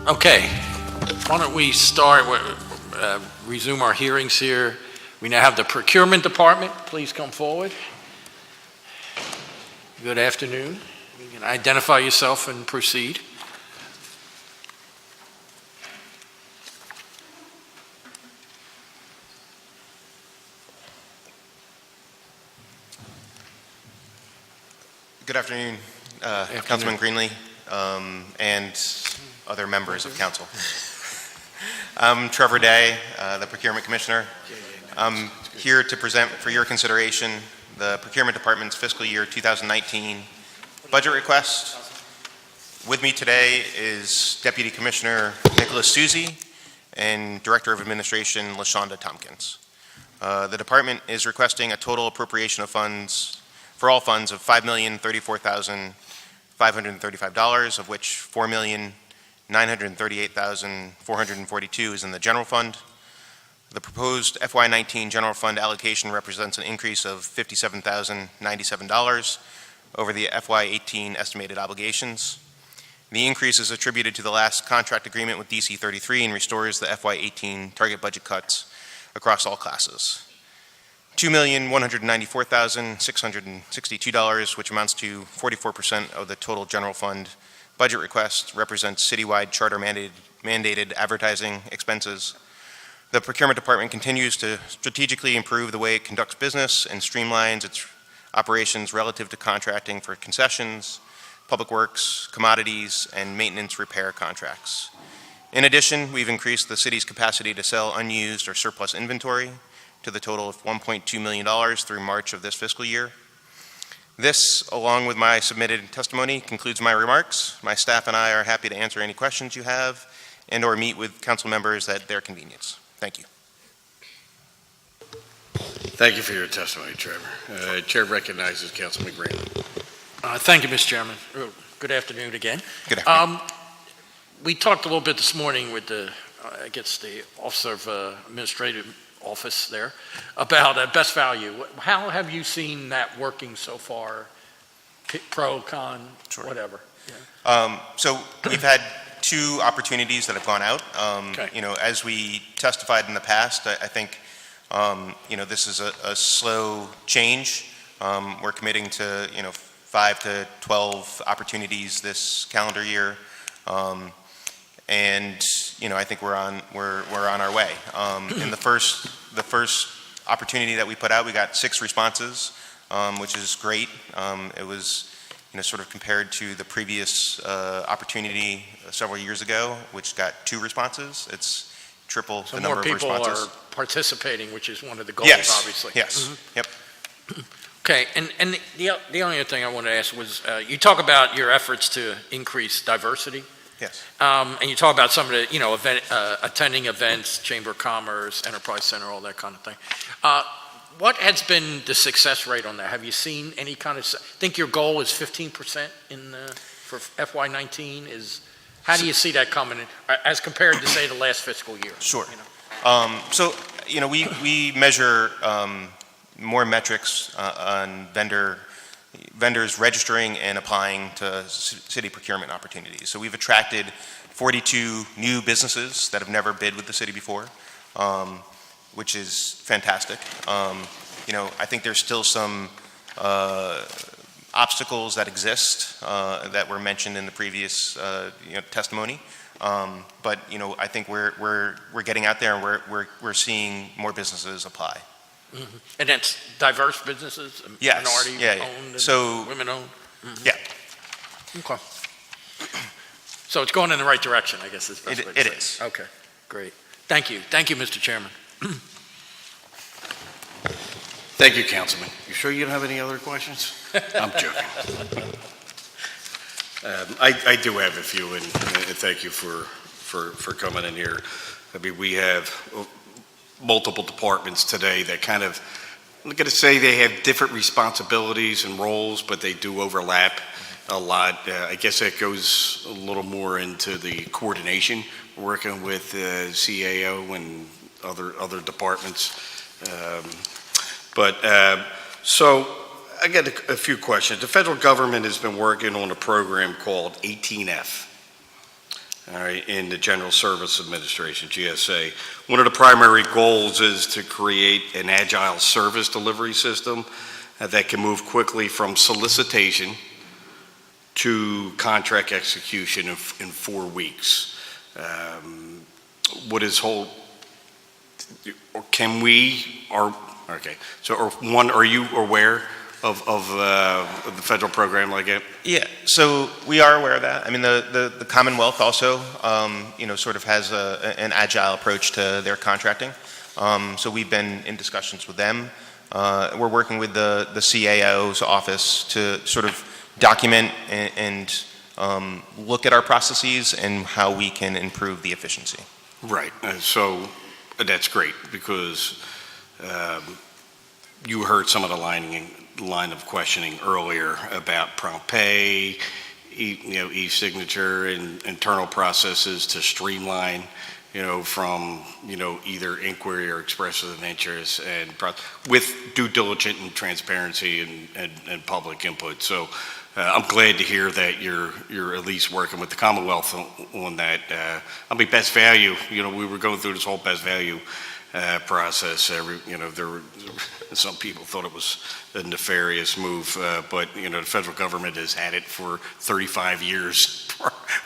Okay, why don't we start, resume our hearings here. We now have the Procurement Department. Please come forward. Good afternoon. You can identify yourself and proceed. Good afternoon, Councilman Greenlee and other members of council. I'm Trevor Day, the Procurement Commissioner. I'm here to present for your consideration the Procurement Department's Fiscal Year 2019 budget request. With me today is Deputy Commissioner Nicholas Susie and Director of Administration LaShonda Tompkins. The department is requesting a total appropriation of funds for all funds of $5,034,535, of which $4,938,442 is in the general fund. The proposed FY19 general fund allocation represents an increase of $57,097 over the FY18 estimated obligations. The increase is attributed to the last contract agreement with DC 33 and restores the FY18 target budget cuts across all classes. $2,194,662, which amounts to 44% of the total general fund budget request, represents citywide charter mandated advertising expenses. The Procurement Department continues to strategically improve the way it conducts business and streamlines its operations relative to contracting for concessions, public works, commodities, and maintenance repair contracts. In addition, we've increased the city's capacity to sell unused or surplus inventory to the total of $1.2 million through March of this fiscal year. This, along with my submitted testimony, concludes my remarks. My staff and I are happy to answer any questions you have and or meet with council members at their convenience. Thank you. Thank you for your testimony, Trevor. Chair recognizes Councilman Green. Thank you, Mr. Chairman. Good afternoon again. Good afternoon. We talked a little bit this morning with the, I guess, the Officer of Administrative Office there about best value. How have you seen that working so far? Pro, con, Sure. Whatever. Yeah. So we've had two opportunities that have gone out. Okay. You know, as we testified in the past, I think, you know, this is a slow change. We're committing to, 5 to 12 opportunities this calendar year. And I think we're on our way. In the first opportunity that we put out, we got 6 responses, which is great. It was sort of compared to the previous opportunity several years ago, which got 2 responses. It's triple the number of responses. So more people are participating, which is one of the goals, yes. Obviously. Yes. Mm-hmm. Yep. Okay, and the only other thing I wanted to ask was, you talk about your efforts to increase diversity. Yes. And you talk about some of the, attending events, Chamber of Commerce, Enterprise Center, all that kind of thing. What has been the success rate on that? Have you seen any kind of, I think your goal is 15% for FY19 is, how do you see that coming in, as compared to, say, the last fiscal year? Sure. So, we measure more metrics on vendors registering and applying to city procurement opportunities. So we've attracted 42 new businesses that have never bid with the city before, which is fantastic. I think there's still some obstacles that exist that were mentioned in the previous testimony. But I think we're getting out there and we're seeing more businesses apply. Mm-hmm. And that's diverse businesses, yes. minority owned, and so women owned. Mm-hmm. Yeah. Okay. So it's going in the right direction, I guess. Is it is. Okay. Great. Thank you, Mr. Chairman. Thank you, Councilman. You sure you don't have any other questions? I'm joking. I do have a few, and thank you for coming in here. I mean, we have multiple departments today that kind of, I'm going to say they have different responsibilities and roles, but they do overlap a lot. I guess that goes a little more into the coordination, working with CAO and other departments. So I got a few questions. The federal government has been working on a program called 18F. all right, in the General Service Administration, GSA. One of the primary goals is to create an agile service delivery system that can move quickly from solicitation to contract execution in 4 weeks. What is whole, or can we, or, okay, so, or one, are you aware of the federal program like it? Yeah, so we are aware of that. I mean, the Commonwealth also, sort of has an agile approach to their contracting. So we've been in discussions with them. We're working with the CAO's office to sort of document and look at our processes and how we can improve the efficiency. Right, so that's great, because you heard some of the line of questioning earlier about prompt pay, e-signature and internal processes to streamline, from, either inquiry or expression of interest and with due diligence and transparency and public input. So I'm glad to hear that you're at least working with the Commonwealth on that. Best value, we were going through this whole best value process. There were some people thought it was a nefarious move, but the federal government has had it for 35 years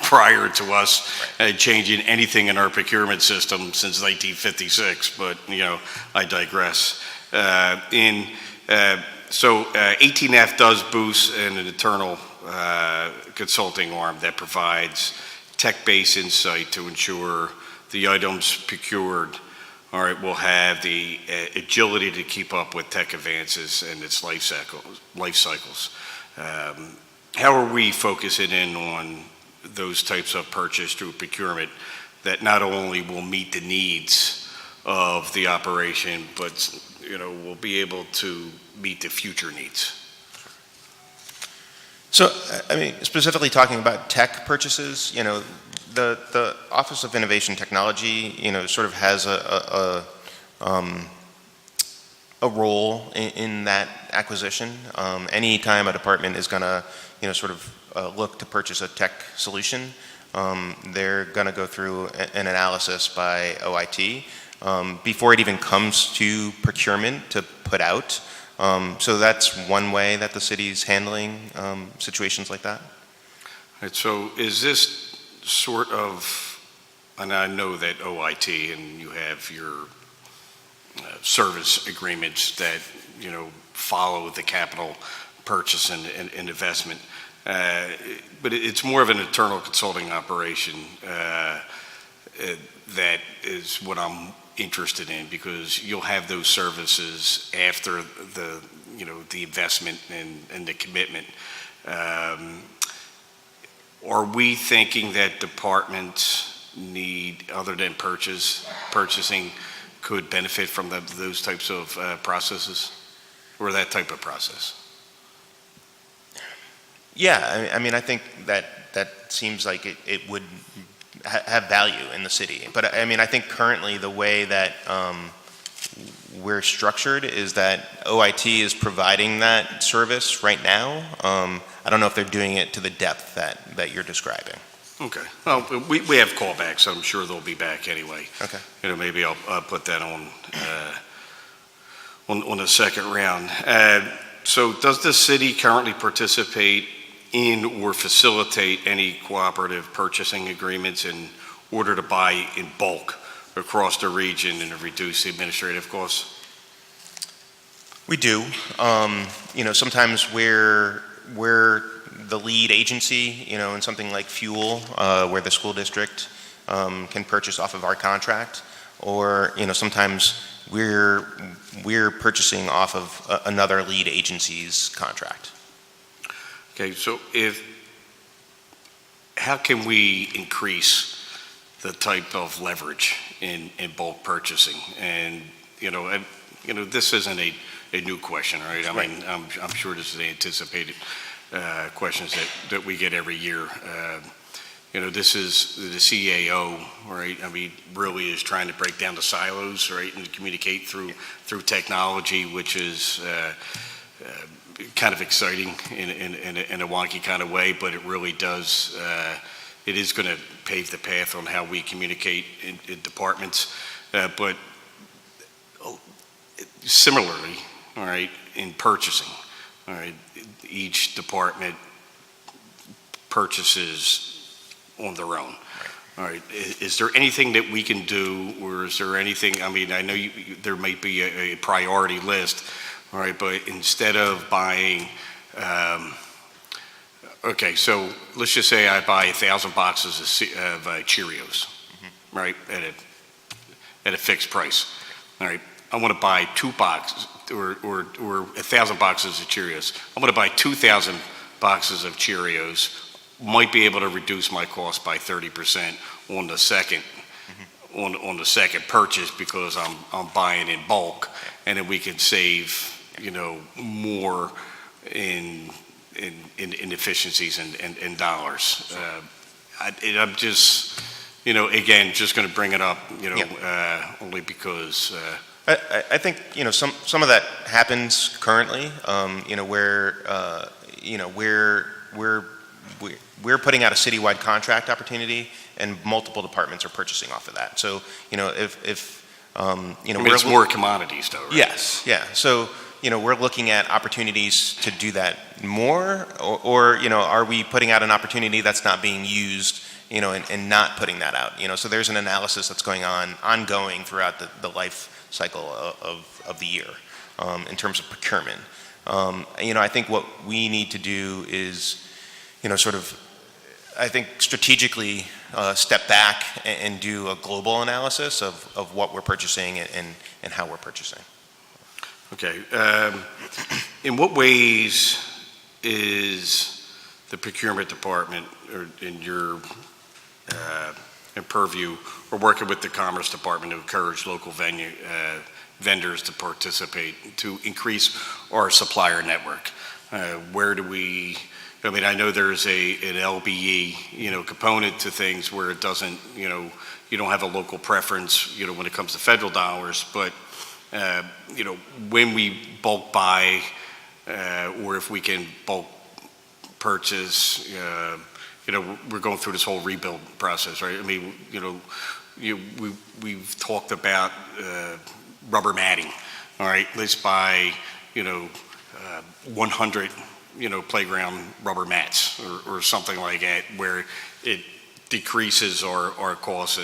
prior to us changing anything in our procurement system since 1956. But I digress. So 18F does boost an internal consulting arm that provides tech-based insight to ensure the items procured will have the agility to keep up with tech advances and its life cycles. How are we focusing in on those types of purchase through procurement that not only will meet the needs of the operation, but will be able to meet the future needs? So, I mean, specifically talking about tech purchases, the Office of Innovation Technology, sort of has a role in that acquisition. Anytime a department is going to, sort of look to purchase a tech solution, they're going to go through an analysis by OIT before it even comes to procurement to put out. So that's one way that the city's handling situations like that. All right, so is this sort of, and I know that OIT and you have your service agreements that, follow the capital purchase and investment, but it's more of an internal consulting operation that is what I'm interested in, because you'll have those services after the investment and the commitment. Are we thinking that departments need, other than purchasing, could benefit from those types of processes, or that type of process? Yeah, I mean, I think that seems like it would have value in the city. But I mean, I think currently the way that we're structured is that OIT is providing that service right now. I don't know if they're doing it to the depth that you're describing. Okay. Well, we have callbacks. I'm sure they'll be back anyway. Okay. Maybe I'll put that on the second round. So does the city currently participate in or facilitate any cooperative purchasing agreements in order to buy in bulk across the region and to reduce the administrative costs? We do. Sometimes we're the lead agency, in something like fuel, where the school district can purchase off of our contract, or sometimes we're purchasing off of another lead agency's contract. Okay, so how can we increase the type of leverage in bulk purchasing? And this isn't a new question, right? I mean, I'm sure this is anticipated questions that we get every year. This is the CAO, right? I mean, really is trying to break down the silos, right, and communicate through technology, which is kind of exciting in a wonky kind of way, but it really does it is going to pave the path on how we communicate in departments. But similarly, all right, in purchasing, all right, each department purchases on their own. All right, is there anything that we can do, or is there anything, I mean, I know there might be a priority list, all right, but instead of buying, okay, so let's just say I buy 1,000 boxes of Cheerios, right, at a fixed price. All right, I want to buy 2 boxes or 1,000 boxes of Cheerios. I'm going to buy 2,000 boxes of Cheerios. Might be able to reduce my cost by 30% on the second on the second purchase, because I'm buying in bulk, and then we can save, you know, more in efficiencies and dollars. I'm just, you know, again, just going to bring it up, you know, only because. I think, you know, some of that happens currently, you know, where, you know, we're putting out a citywide contract opportunity, and multiple departments are purchasing off of that. So, you know, if you know, it's more commodities though, right? Yes, yeah. So, you know, we're looking at opportunities to do that more, or you know, are we putting out an opportunity that's not being used, you know, and not putting that out? You know, so there's an analysis that's ongoing throughout the life cycle of the year in terms of procurement. You know, I think what we need to do is, you know, sort of, I think strategically step back and do a global analysis of what we're purchasing and how we're purchasing. Okay. In what ways is the procurement department, or in your in purview, or working with the Commerce Department to encourage local vendors to participate to increase our supplier network? Where do we? I mean, I know there's an LBE, you know, component to things where it doesn't, you know, you don't have a local preference, you know, when it comes to federal dollars, but, you know, when we bulk buy, or if we can bulk purchase, you know, we're going through this whole rebuild process, right? I mean, you know, we've talked about rubber matting, all right? Let's buy, you know, 100, you know, playground rubber mats or something like that, where it decreases our costs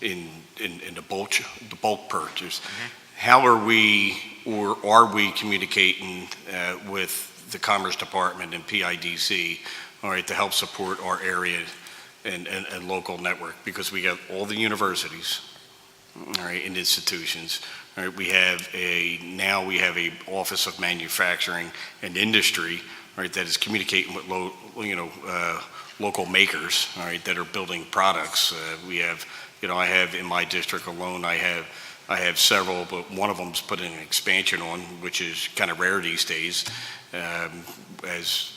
in the bulk purchase. Mm-hmm. How are we, or are we communicating with the Commerce Department and PIDC, all right, to help support our area and local network? Because we got all the universities, all right, and institutions. All right, we have a Office of Manufacturing and Industry, right, that is communicating with local makers, all right, that are building products. We have, you know, I have in my district alone, I have several, but one of them's putting an expansion on, which is kind of rare these days, as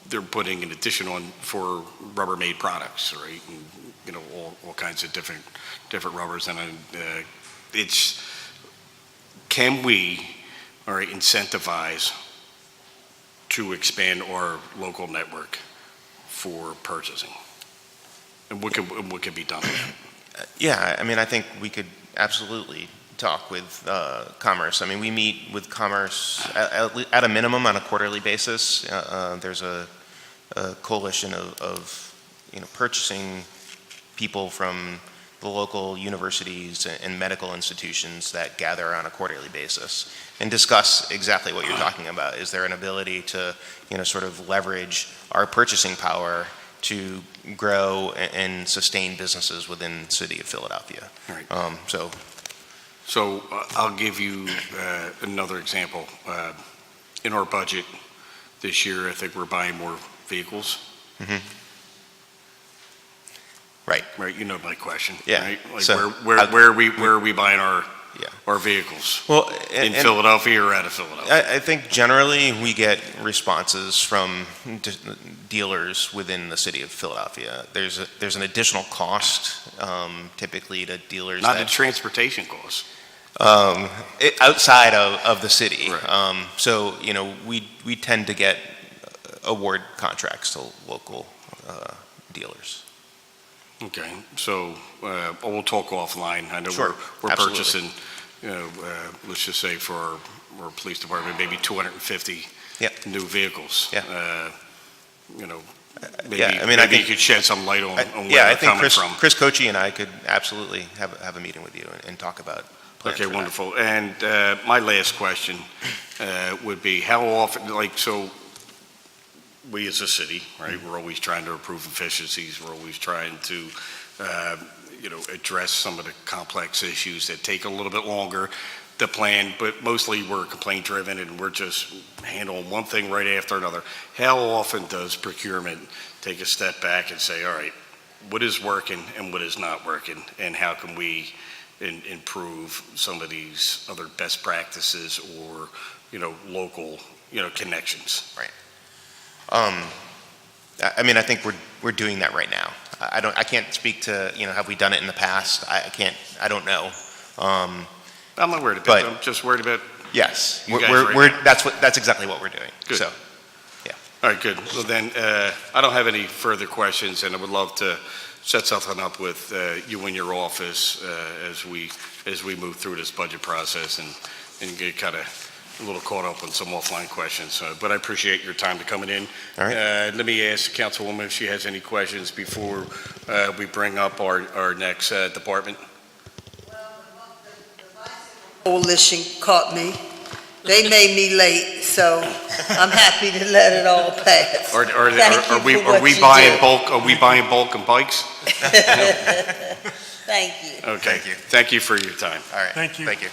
they're putting an addition on for Rubbermaid products, right, and, you know, all kinds of different rubbers, and it's. Can we, all right, incentivize to expand our local network for purchasing? And what could be done with that? Yeah, I mean, I think we could absolutely talk with Commerce. I mean, we meet with Commerce at a minimum on a quarterly basis. There's a coalition of you know, purchasing people from the local universities and medical institutions that gather on a quarterly basis and discuss exactly what you're talking about. Is there an ability to, you know, sort of leverage our purchasing power to grow and sustain businesses within the city of Philadelphia? Right. So I'll give you another example. In our budget this year, I think we're buying more vehicles. Mm-hmm. Right. Right. You know my question. Yeah. Right? Like so where are we buying our vehicles? Well, in Philadelphia or out of Philadelphia? I think generally we get responses from dealers within the city of Philadelphia. There's an additional cost typically to dealers. Not a transportation cost. Outside of the city. Right. So, you know, we tend to get award contracts to local dealers. Okay, so we'll talk offline. I know Sure, we're absolutely. purchasing, let's just say for our police department, maybe 250 Yep. new vehicles. Yeah. Maybe, Yeah, I mean, I maybe you think- could shed some light on where Yeah, I they're think coming from. Chris Cochi and I could absolutely have a meeting with you and talk about plans Okay, for that. wonderful. And my last question would be, how often, so we as a city, right, we're always trying to improve efficiencies, we're always trying to, address some of the complex issues that take a little bit longer to plan, but mostly we're complaint driven and we're just handling one thing right after another. How often does procurement take a step back and say, all right, what is working and what is not working, and how can we improve some of these other best practices or, local, connections? I mean, I think we're doing that right now. I can't speak to, have we done it in the past? I don't know. I'm not worried about But- it. I'm just worried about, Yes, You guys right now. that's exactly what we're doing. Good. So, all right, good. Well, then, I don't have any further questions, and I would love to set something up with you and your office as we move through this budget process and get kind of a little caught up on some offline questions. But I appreciate your time to coming in. All right. Let me ask the Councilwoman if she has any questions before we bring up our next department. Coalition caught me. They made me late, so I'm happy to let it all pass. Are Thank you we for what you buying do. bulk? Are we buying bulk and bikes? Thank you. Okay. Thank you for your time. all right. Thank you. Thank you.